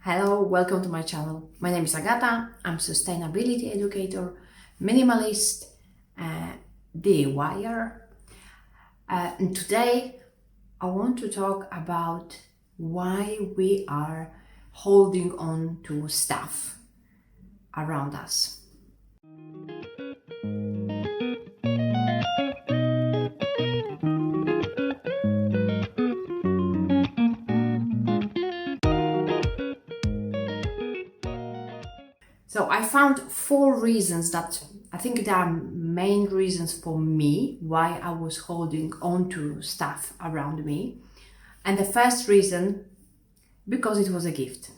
Hello, welcome to my channel. My name is Agata. I'm sustainability educator, minimalist, DIYer. And today I want to talk about why we are holding on to stuff around us. So I found 4 reasons that I think there are main reasons for me why I was holding on to stuff around me. And the first reason, because it was a gift.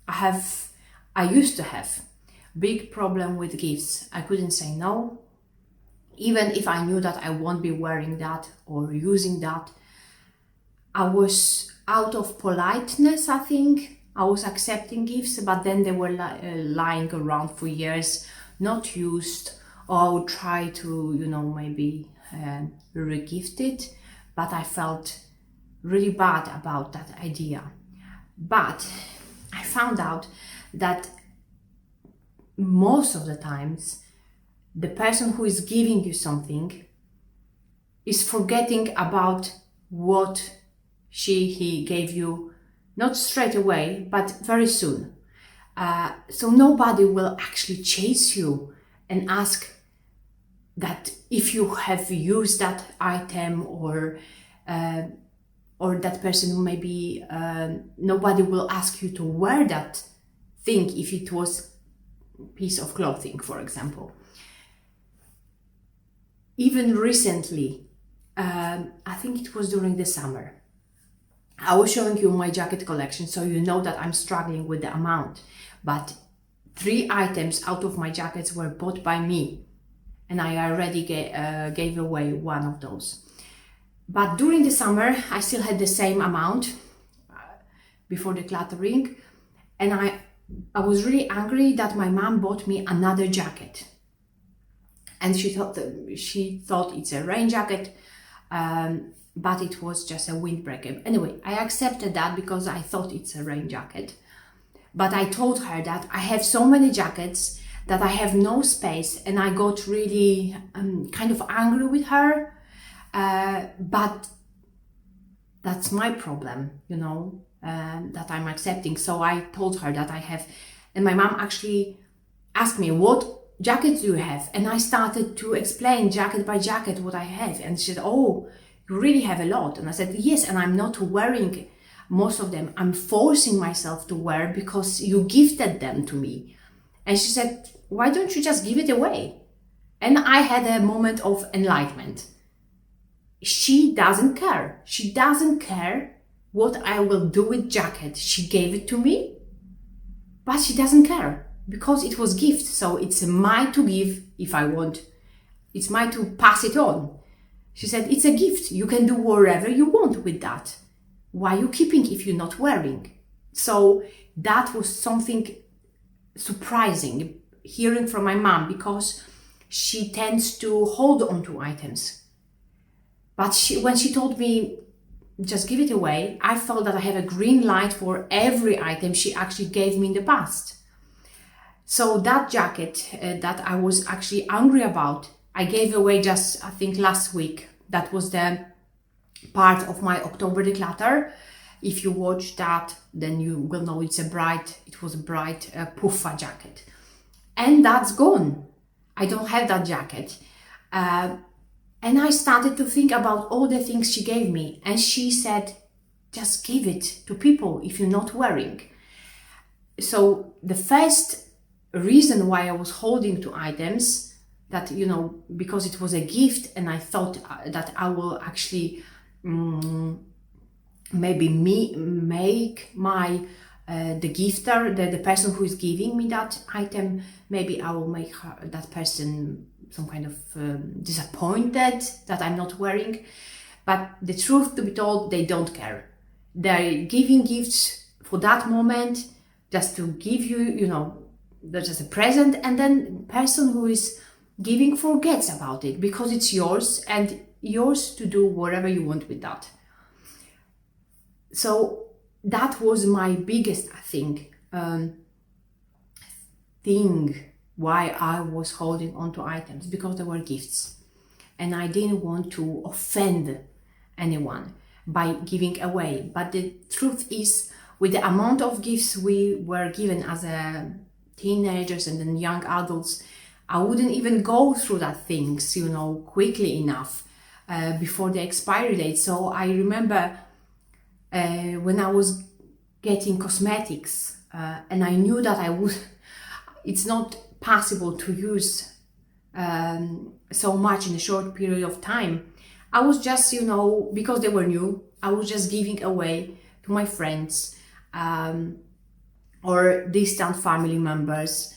I used to have big problem with gifts. I couldn't say no. Even if I knew that I won't be wearing that or using that, I was out of politeness, I think. I was accepting gifts, but then they were lying around for years, not used, or I would try to, maybe re-gift it, but I felt really bad about that idea. But I found out that most of the times, the person who is giving you something is forgetting about what he gave you, not straight away, but very soon. So nobody will actually chase you and ask that if you have used that item or that person maybe, nobody will ask you to wear that thing if it was a piece of clothing, for example. Even recently, I think it was during the summer, I was showing you my jacket collection, so you know that I'm struggling with the amount. But 3 items out of my jackets were bought by me, and I already gave away one of those. But during the summer, I still had the same amount before decluttering, and I was really angry that my mom bought me another jacket, and she thought it's a rain jacket. But it was just a windbreaker. Anyway, I accepted that because I thought it's a rain jacket. But I told her that I have so many jackets that I have no space, and I got really kind of angry with her. But that's my problem, that I'm accepting. So I told her that I have, and my mom actually asked me, what jackets do you have? And I started to explain jacket by jacket what I have. And she said, oh, you really have a lot. And I said, yes, and I'm not wearing most of them. I'm forcing myself to wear because you gifted them to me. And she said, why don't you just give it away? And I had a moment of enlightenment. She doesn't care. She doesn't care what I will do with jacket. She gave it to me, but she doesn't care because it was gift. So it's mine to give if I want. It's mine to pass it on. She said, it's a gift. You can do whatever you want with that. Why are you keeping if you're not wearing? So that was something surprising hearing from my mom, because she tends to hold on to items. But when she told me, just give it away, I felt that I have a green light for every item she actually gave me in the past. So that jacket that I was actually angry about, I gave away just, I think, last week. That was the part of my October declutter. If you watch that, then you will know it was a bright puffa jacket. And that's gone. I don't have that jacket. And I started to think about all the things she gave me. And she said, just give it to people if you're not wearing. So the first reason why I was holding to items, that, because it was a gift, and I thought that I will actually maybe make my the gifter, the person who is giving me that item, maybe I will make that person some kind of disappointed that I'm not wearing. But the truth to be told, they don't care. They're giving gifts for that moment, just to give you, that's just a present, and then the person who is giving forgets about it because it's yours, and yours to do whatever you want with that. So that was my biggest, I think, thing why I was holding on to items, because they were gifts. And I didn't want to offend anyone by giving away. But the truth is, with the amount of gifts we were given as a teenagers and then young adults, I wouldn't even go through that things, quickly enough before the expiry date. So I remember when I was getting cosmetics and I knew that it's not possible to use so much in a short period of time. I was just, because they were new, I was just giving away to my friends or distant family members,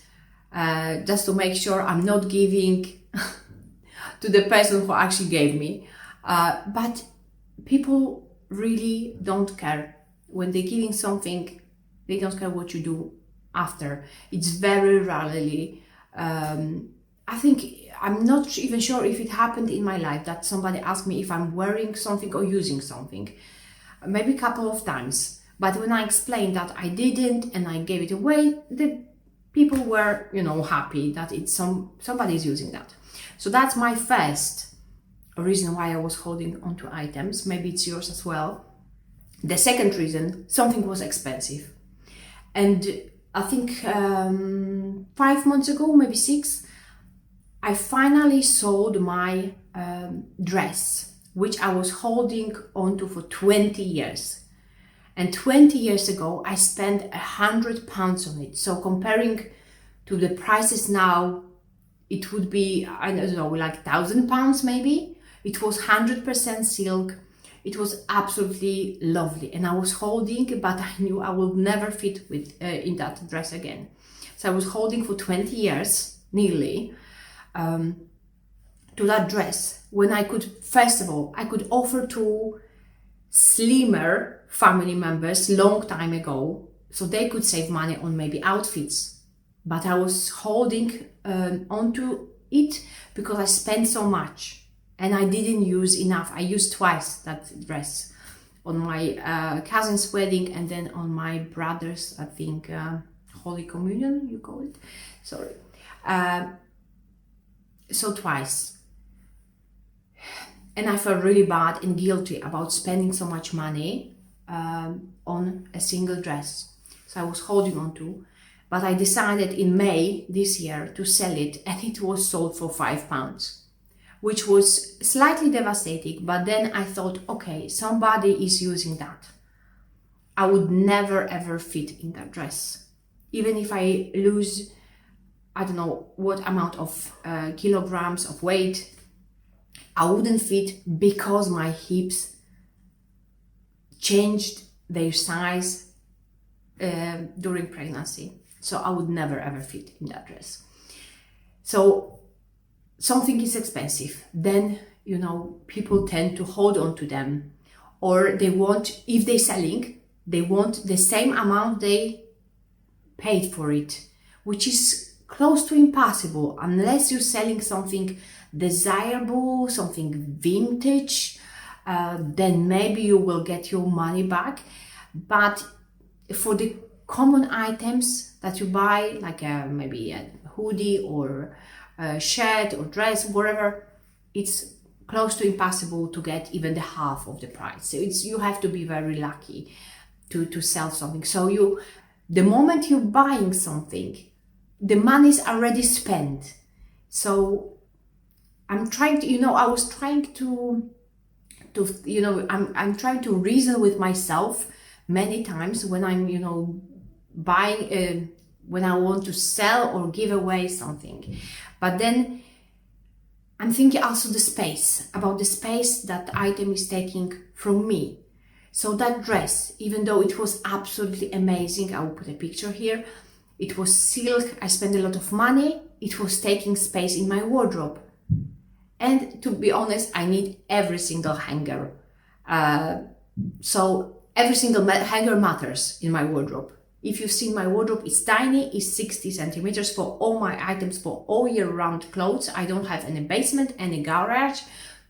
just to make sure I'm not giving to the person who actually gave me. But people really don't care. When they're giving something, they don't care what you do after. It's very rarely, I think, I'm not even sure if it happened in my life that somebody asked me if I'm wearing something or using something. Maybe a couple of times. But when I explained that I didn't and I gave it away, the people were, happy that somebody's using that. So that's my first reason why I was holding on to items. Maybe it's yours as well. The second reason, something was expensive. And I think 5 months ago, maybe 6, I finally sold my dress, which I was holding onto for 20 years. And 20 years ago, I spent £100 on it. So comparing to the prices now, it would be, I don't know, like £1,000 maybe. It was 100% silk. It was absolutely lovely. And I was holding, but I knew I would never fit in that dress again. So I was holding for 20 years, nearly, to that dress, when I could, first of all, I could offer to slimmer family members long time ago, so they could save money on maybe outfits. But I was holding onto it because I spent so much and I didn't use enough. I used twice that dress, on my cousin's wedding and then on my brother's, I think, Holy Communion, you call it? Sorry. So twice. And I felt really bad and guilty about spending so much money on a single dress. So I was holding on to, but I decided in May this year to sell it, and it was sold for £5, which was slightly devastating. But then I thought, okay, somebody is using that. I would never ever fit in that dress. Even if I lose, I don't know what amount of kilograms of weight, I wouldn't fit because my hips changed their size during pregnancy. So I would never ever fit in that dress. So something is expensive. Then, people tend to hold on to them, or they want, if they're selling, they want the same amount they paid for it, which is close to impossible unless you're selling something desirable, something vintage. Then maybe you will get your money back. But for the common items that you buy, like maybe a hoodie or a shirt or dress, whatever, it's close to impossible to get even the half of the price. So you have to be very lucky to sell something. So the moment you're buying something, the money is already spent. So I'm trying to, I was trying to I'm trying to reason with myself many times when I'm, buying, when I want to sell or give away something. But then I'm thinking also about the space that item is taking from me. So that dress, even though it was absolutely amazing, I will put a picture here, it was silk, I spent a lot of money, it was taking space in my wardrobe. And to be honest, I need every single hanger. So every single hanger matters in my wardrobe. If you've seen my wardrobe, it's tiny, it's 60 centimeters for all my items, for all year round clothes. I don't have any basement, any garage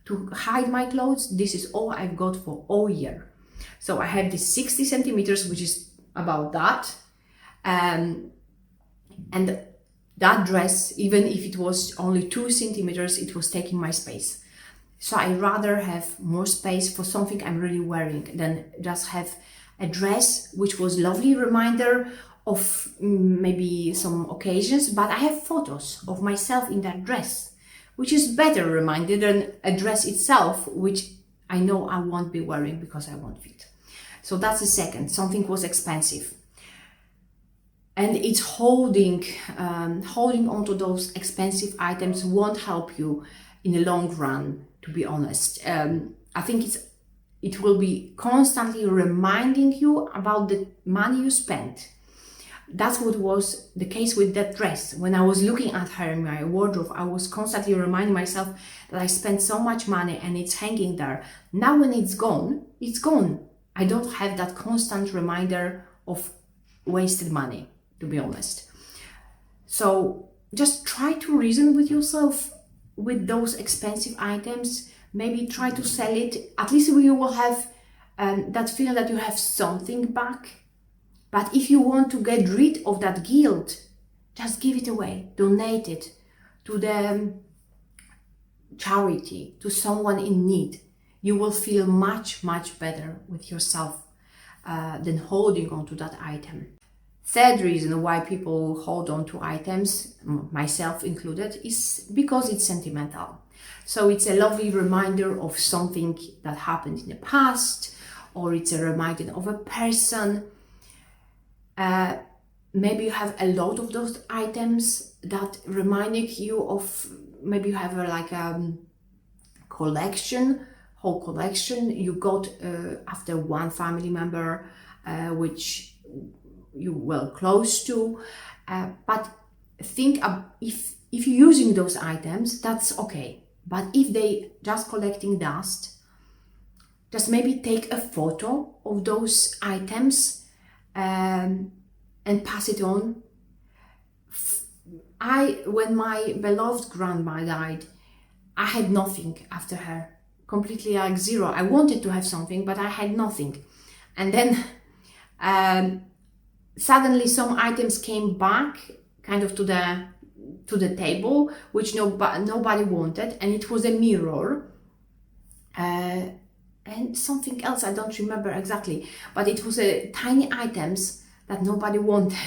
to hide my clothes. This is all I've got for all year. So I have this 60 centimeters, which is about that. And that dress, even if it was only 2 centimeters, it was taking my space. So I rather have more space for something I'm really wearing than just have a dress which was lovely reminder of maybe some occasions, but I have photos of myself in that dress, which is better reminder than a dress itself, which I know I won't be wearing because I won't fit. So that's the second. Something was expensive. And it's holding on to those expensive items won't help you in the long run, to be honest. I think it will be constantly reminding you about the money you spent. That's what was the case with that dress. When I was looking at her in my wardrobe, I was constantly reminding myself that I spent so much money and it's hanging there. Now when it's gone, it's gone. I don't have that constant reminder of wasted money, to be honest. So just try to reason with yourself with those expensive items. Maybe try to sell it. At least you will have that feeling that you have something back. But if you want to get rid of that guilt, just give it away. Donate it to the charity, to someone in need. You will feel much, much better with yourself than holding on to that item. Third reason why people hold on to items, myself included, is because it's sentimental. So it's a lovely reminder of something that happened in the past, or it's a reminder of a person. Maybe you have a lot of those items that reminding you of, maybe you have a collection, whole collection you got after one family member, which you were close to. But think if you're using those items, that's okay. But if they just collecting dust, just maybe take a photo of those items and pass it on. When my beloved grandma died, I had nothing after her, completely like zero. I wanted to have something, but I had nothing. And then suddenly some items came back kind of to the table, which nobody wanted, and it was a mirror and something else, I don't remember exactly, but it was a tiny items that nobody wanted.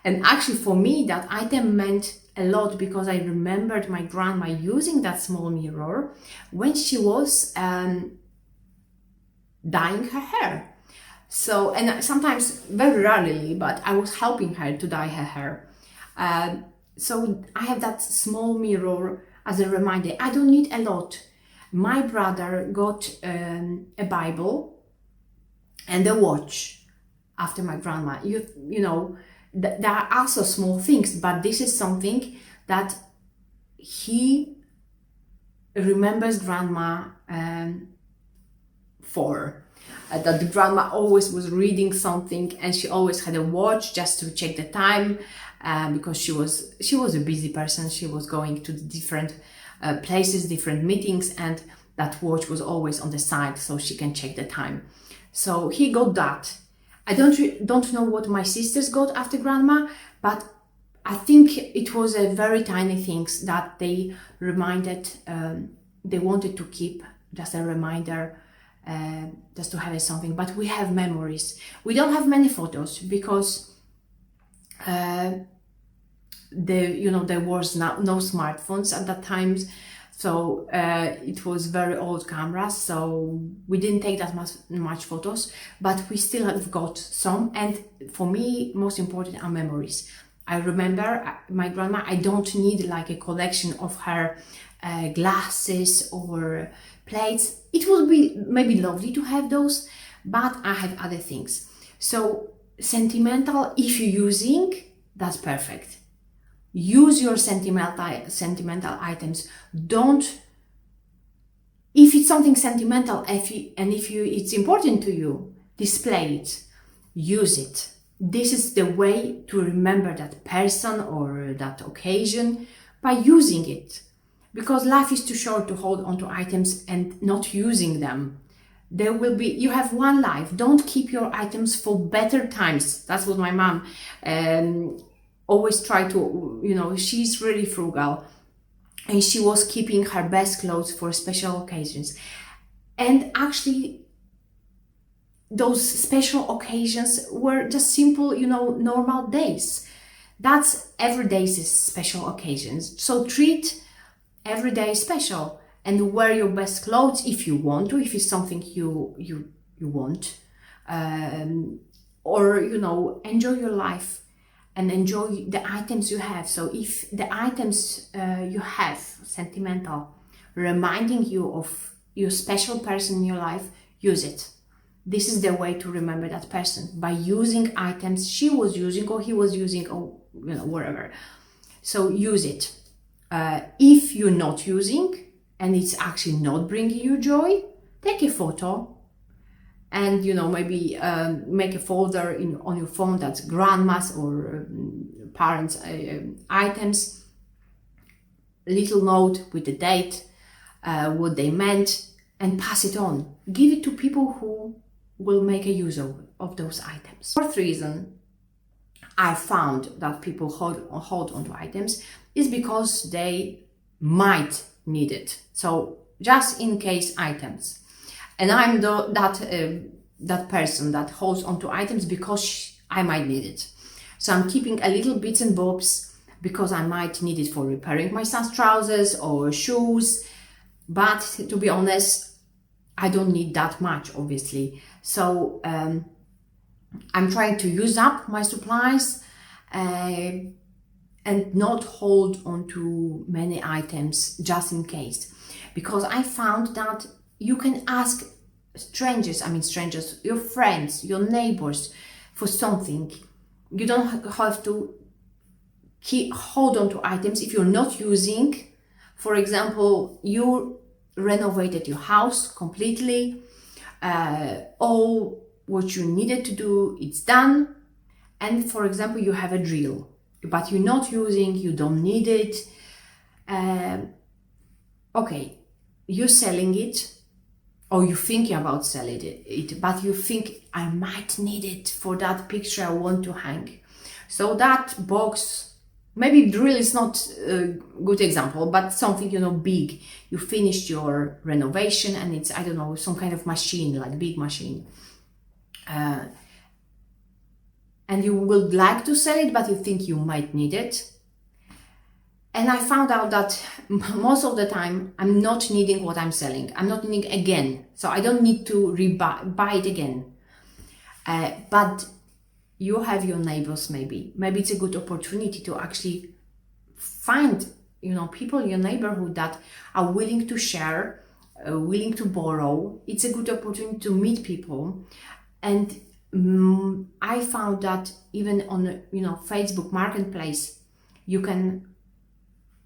And actually for me that item meant a lot because I remembered my grandma using that small mirror when she was dyeing her hair. So, and sometimes, very rarely, but I was helping her to dye her hair. So I have that small mirror as a reminder. I don't need a lot. My brother got a Bible and a watch after my grandma. You know, there are also small things, but this is something that he remembers grandma for. That the grandma always was reading something, and she always had a watch just to check the time, because she was a busy person. She was going to different places, different meetings, and that watch was always on the side so she can check the time. So he got that. I don't know what my sisters got after grandma, but I think it was a very tiny things that they reminded, they wanted to keep, just a reminder, just to have something. But we have memories. We don't have many photos because there was no smartphones at that time, so it was very old cameras, so we didn't take that much photos, but we still have got some. And for me, most important are memories. I remember my grandma. I don't need like a collection of her glasses or plates. It would be maybe lovely to have those, but I have other things. So sentimental, if you're using, that's perfect. Use your sentimental items. Don't, if it's something sentimental, it's important to you, display it, use it. This is the way to remember that person or that occasion, by using it. Because life is too short to hold on to items and not using them. There will be, you have one life. Don't keep your items for better times. That's what my mom always tried to, you know, she's really frugal, and she was keeping her best clothes for special occasions. And actually, those special occasions were just simple, you know, normal days. That's every day is special occasions. So treat every day special, and wear your best clothes if you want to, if it's something you want, or, you know, enjoy your life and enjoy the items you have. So if the items you have, sentimental, reminding you of your special person in your life, use it. This is the way to remember that person, by using items she was using or he was using, or, you know, whatever. So use it. If you're not using and it's actually not bringing you joy, take a photo and, you know, maybe make a folder on your phone that's grandma's or parents' items, little note with the date, what they meant, and pass it on. Give it to people who will make a use of those items. Fourth reason I found that people hold onto items is because they might need it. So just in case items. And I'm that person that holds onto items because I might need it. So I'm keeping a little bits and bobs because I might need it for repairing my son's trousers or shoes. But to be honest, I don't need that much, obviously. So I'm trying to use up my supplies and not hold on to many items just in case. Because I found that you can ask strangers, your friends, your neighbors for something. You don't have to hold on to items if you're not using. For example, you renovated your house completely, all what you needed to do, it's done. And for example, you have a drill, but you're not using, you don't need it. Okay, you're selling it, or you're thinking about selling it, but you think, I might need it for that picture I want to hang. So that box, maybe drill is not a good example, but something, you know, big. You finished your renovation and it's, I don't know, some kind of machine, like big machine. And you would like to sell it, but you think you might need it. And I found out that most of the time I'm not needing what I'm selling. I'm not needing again. So I don't need to buy it again. But you have your neighbors, maybe it's a good opportunity to actually find, you know, people in your neighborhood that are willing to share, willing to borrow. It's a good opportunity to meet people. And I found that even on, you know, Facebook Marketplace, you can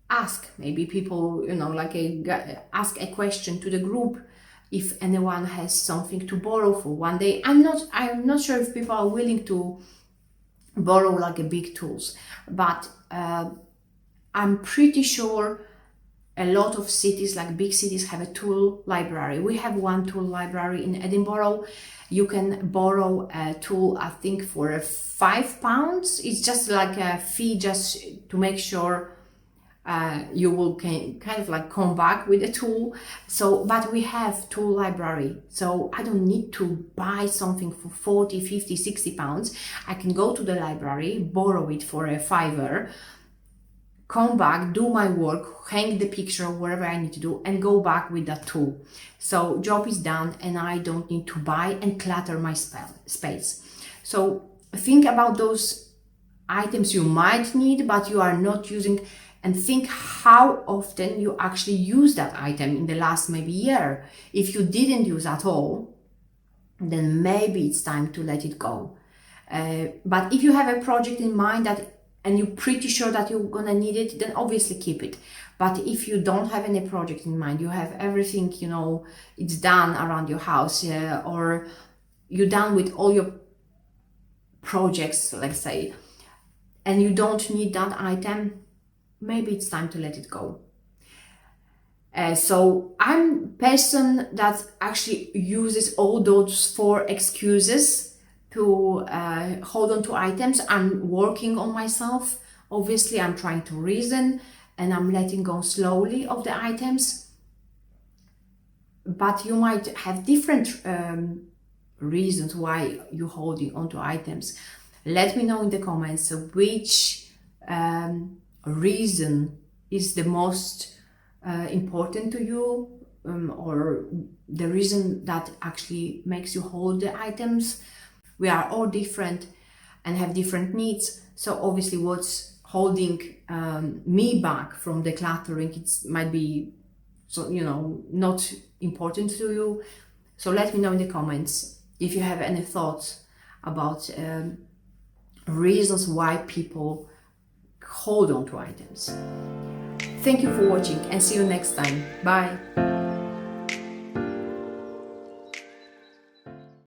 ask maybe people, you know, like ask a question to the group if anyone has something to borrow for one day. I'm not sure if people are willing to borrow like a big tools, but I'm pretty sure a lot of cities, like big cities, have a tool library. We have one tool library in Edinburgh. You can borrow a tool, I think, for £5. It's just like a fee, just to make sure you will kind of like come back with a tool. So, but we have tool library, so I don't need to buy something for 40, 50, 60 pounds. I can go to the library, borrow it for a fiver, come back, do my work, hang the picture, whatever I need to do, and go back with that tool. So job is done and I don't need to buy and clutter my space. So think about those items you might need but you are not using, and think how often you actually use that item in the last maybe year. If you didn't use at all, then maybe it's time to let it go. But if you have a project in mind and you're pretty sure that you're gonna need it, then obviously keep it. But if you don't have any project in mind, you have everything, you know, it's done around your house, or you're done with all your projects, let's say, and you don't need that item, maybe it's time to let it go. So I'm a person that actually uses all those 4 excuses to hold on to items. I'm working on myself. Obviously, I'm trying to reason and I'm letting go slowly of the items. But you might have different reasons why you're holding on to items. Let me know in the comments which reason is the most important to you, or the reason that actually makes you hold the items. We are all different and have different needs. So obviously what's holding me back from decluttering, it might be, so not important to you. So let me know in the comments if you have any thoughts about reasons why people hold on to items. Thank you for watching and see you next time. Bye.